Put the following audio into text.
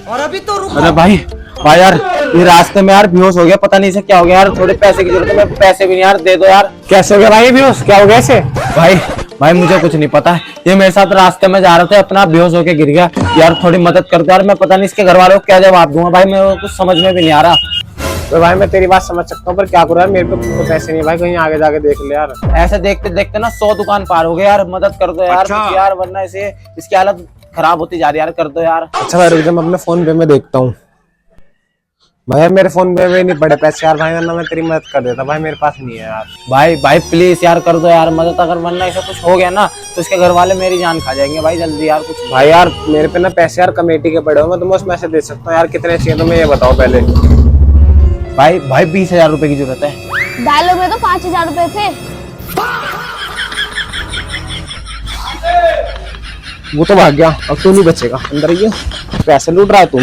और अभी तो रुको। अरे भाई भाई यार, ये रास्ते में यार बेहोश हो गया, पता नहीं इसे क्या हो गया यार। थोड़े पैसे की जरूरत है, मेरे पैसे भी नहीं यार, दे दो यार। कैसे हो गया भाई बेहोश, क्या हो गया इसे? भाई भाई मुझे कुछ नहीं पता, ये मेरे साथ रास्ते में जा रहे थे, अपना बेहोश होके गिर गया यार। थोड़ी मदद कर दो यार, मैं पता नहीं इसके घर वालों को क्या जवाब दूंगा भाई, मेरे को कुछ समझ में भी नहीं आ रहा। तो भाई मैं तेरी बात समझ सकता हूँ, पर क्या करूँ यार, मेरे पे तो पैसे नहीं भाई, कहीं आगे जाके देख ले यार। ऐसे देखते देखते ना 100 दुकान पार हो गए यार, मदद कर दो यार कुछ यार, वरना इसे इसकी हालत खराब होती जा रही है यार, कर दो यार। अच्छा भाई रुक जा, मैं अपने फोन पे में देखता हूँ। भाई मेरे फोन पे में नहीं पड़े पैसे यार भाई, वरना मैं तेरी मदद कर देता भाई, मेरे पास नहीं है यार। भाई भाई प्लीज यार कर दो यार मदद, अगर वरना ऐसा कुछ हो गया ना तो इसके घर वाले मेरी जान खा जाएंगे भाई, जल्दी यार कुछ। भाई यार मेरे पे ना पैसे यार कमेटी के पड़े हो, मैं तुम्हें उसमें से दे सकता हूँ यार, कितने चाहिए तुम्हें ये बताओ पहले। भाई भाई 20,000 रुपए की जरूरत है। डायलॉग में तो 5,000 रुपए थे। वो तो भाग गया, अब तू नहीं बचेगा, अंदर ही है। पैसे लूट रहा है तू।